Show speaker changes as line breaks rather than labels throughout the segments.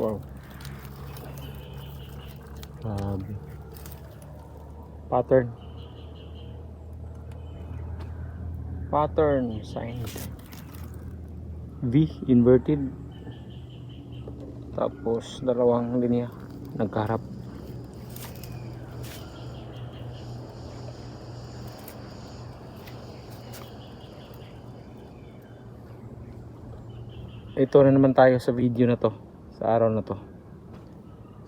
Wow. Grabe. Pattern. Pattern sign. V inverted. Tapos dalawang linya nagkaharap. Ito na naman tayo sa video na to, sa araw na to.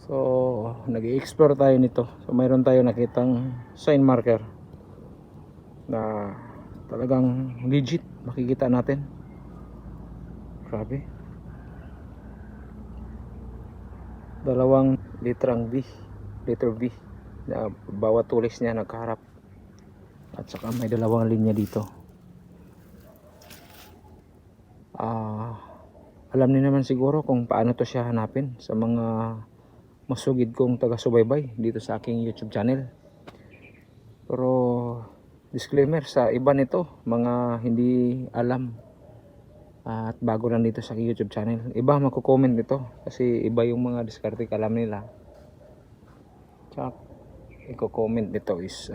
So nag-i-explore tayo nito. So mayroon tayo nakitang sign marker na talagang legit, makikita natin. Grabe. Dalawang letter V na bawat tulis niya nagkaharap. At saka may dalawang linya dito. Alam niyo naman siguro kung paano to siya hanapin sa mga masugid kong taga-subaybay dito sa aking YouTube channel. Pero disclaimer sa iba nito, mga hindi alam at bago lang dito sa aking YouTube channel, iba magko-comment dito kasi iba yung mga diskarte alam nila. Tsaka i-comment dito is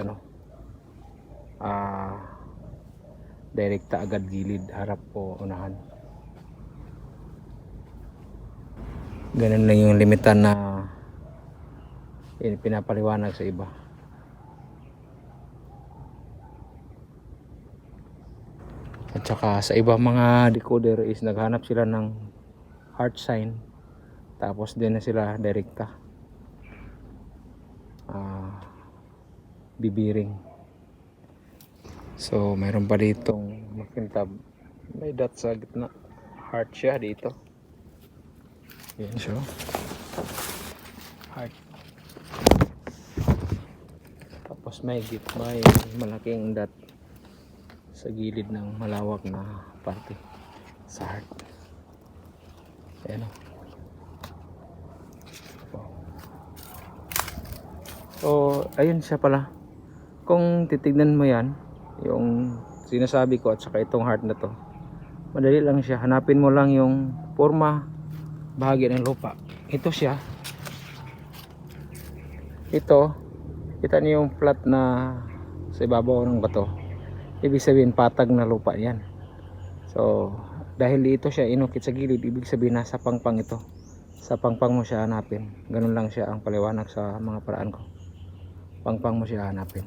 direkta agad gilid, harap o unahan. Ganun lang yung limitan na pinapaliwanag sa iba. At saka sa iba mga decoder is naghanap sila ng heart sign, tapos din na sila direkta bibiring. So mayroon pa ditong makintab, may dot sa gitna, heart siya dito. Yan siya, heart. Tapos may malaking dot sa gilid ng malawak na parte sa heart. Ayan o. So ayun siya pala. Kung titignan mo yan, yung sinasabi ko at saka itong heart na to, madali lang siya. Hanapin mo lang yung forma bahagi ng lupa. Ito siya. Ito, kita niyo yung flat na sa ibabaw ng bato, ibig sabihin patag na lupa yan. So dahil dito siya inukit sa gilid, ibig sabihin nasa pangpang ito. Sa pangpang mo siya hanapin. Ganun lang siya ang paliwanag sa mga paraan ko. Pangpang mo siya hanapin.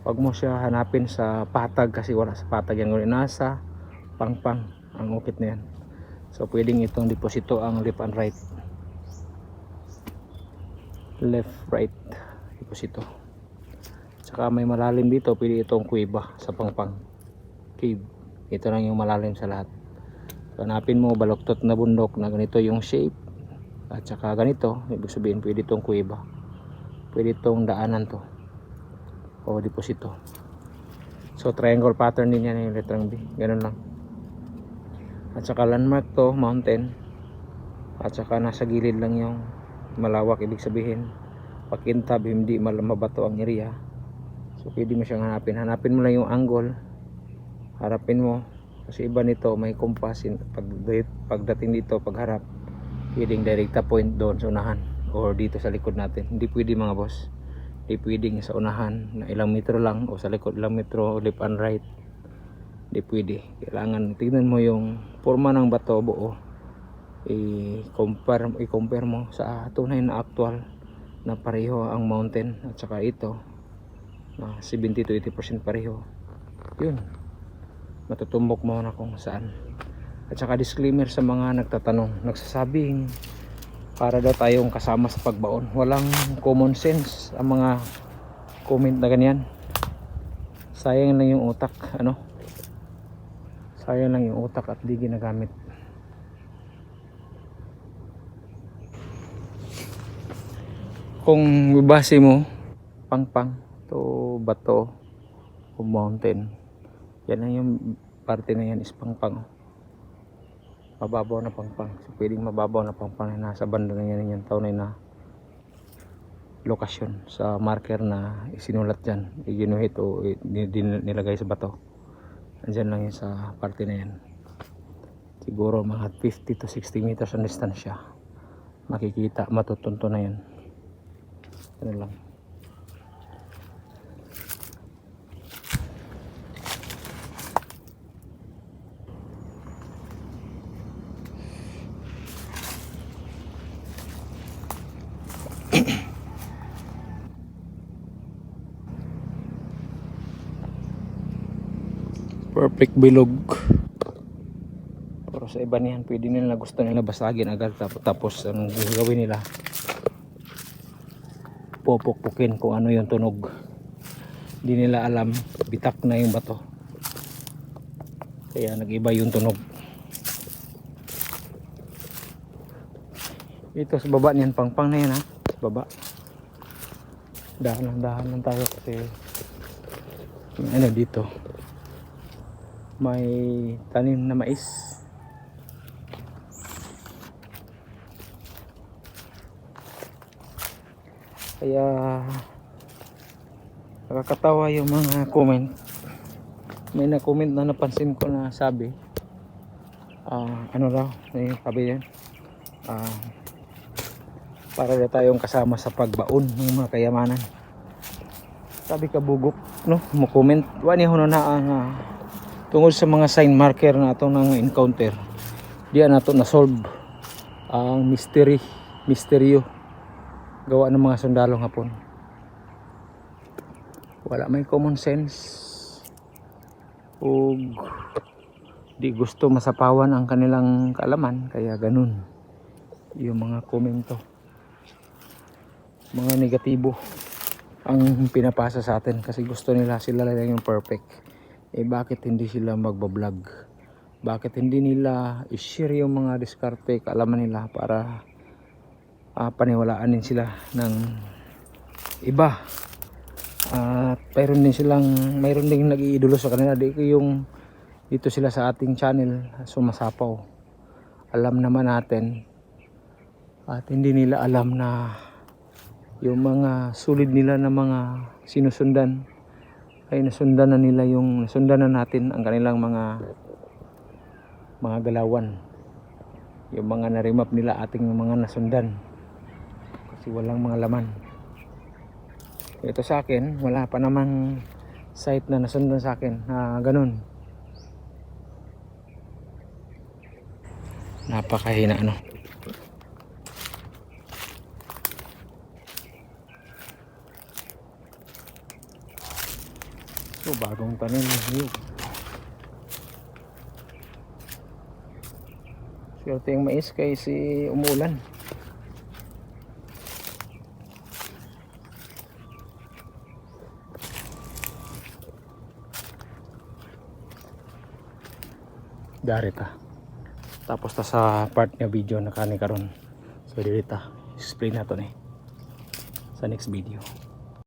Huwag mo siya hanapin sa patag kasi wala sa patag yan. Nasa pangpang ang ukit na yan. So pwedeng itong deposito ang left and right. Left, right, deposito. Tsaka may malalim dito, pwede itong kuweba sa pangpang. Cave. Ito lang yung malalim sa lahat. So, hanapin mo baluktot na bundok na ganito yung shape. At saka ganito, ibig sabihin pwede itong kuweba. Pwede itong daanan to. O deposito. So triangle pattern din yan yung letrang B. Ganun lang. At saka landmark to, mountain. At saka nasa gilid lang yung malawak, ibig sabihin pakintab, hindi mabato ang area. So pwede mo siyang hanapin. Hanapin mo lang yung angle. Harapin mo. Kasi iba nito may kompasin. Pagdating dito, pagharap, pwedeng direkta point doon sa unahan or dito sa likod natin. Hindi pwede mga boss. Hindi pwedeng sa unahan na ilang metro lang o sa likod ilang metro, left and right. Hindi pwede. Kailangan tignan mo yung forma ng bato buo. I-compare mo sa tunay na actual na pareho ang mountain at saka ito na 70 to 80% pareho. Yun, matutumbok mo na kung saan. At saka disclaimer sa mga nagtatanong, nagsasabing para daw tayong kasama sa pagbaon. Walang common sense ang mga comment na ganyan. Sayang lang yung utak, sayang lang yung utak at di ginagamit. Kung bibase mo pangpang to bato o mountain, yan lang yung parte na yan is pangpang. Mababaw na pangpang. So pwedeng mababaw na pangpang na nasa banda na yan yung taunay na lokasyon sa marker na isinulat dyan, iginuhit o nilagay sa bato. Andyan lang yun sa parte na yan. Siguro mga 50 to 60 meters ang distansya. makikita, matutunto na yan. Ano lang. Perfect bilog. Pero sa iba niyan, pwede nila, gusto nila basagin agad, tapos ang gagawin nila, popokpukin kung ano yung tunog. Hindi nila alam, bitak na yung bato, kaya nag-iba yung tunog. Ito sa baba niyan, pangpang na yan ha, sa baba. Dahan lang tayo kasi ano dito, may tanim na mais. Kaya nakakatawa yung mga comment. May na-comment na napansin ko na sabi, ano raw, may sabi yan, para na tayong kasama sa pagbaon ng mga kayamanan. Sabi ka bugok, no? Mo comment wani hono na ang tungod sa mga sign marker na atong nang encounter. Diyan nato na solve ang misteryo gawa ng mga sundalong Hapon. Wala may common sense ug di gusto masapawan ang kanilang kaalaman, kaya ganun yung mga komento, mga negatibo ang pinapasa sa atin kasi gusto nila sila lang yung perfect. Bakit hindi sila magbablog? Bakit hindi nila i-share yung mga diskarte, kaalaman nila para paniwalaan din sila ng iba? At mayroon din nag-iidolo sa kanila. Di ko yung dito sila sa ating channel sumasapaw. Alam naman natin at hindi nila alam na yung mga sulid nila na mga sinusundan ay nasundan na natin ang kanilang mga galawan, yung mga narimap nila ating mga nasundan kasi walang mga laman. Ito sa akin wala pa namang site na nasundan sa akin na ganun. Napakahina ano. So bagong tanim yun. Swerte yung mais kasi umulan. Dari ta. Tapos ta sa part nga video na kani karon. So dito ta explain nato ni sa next video.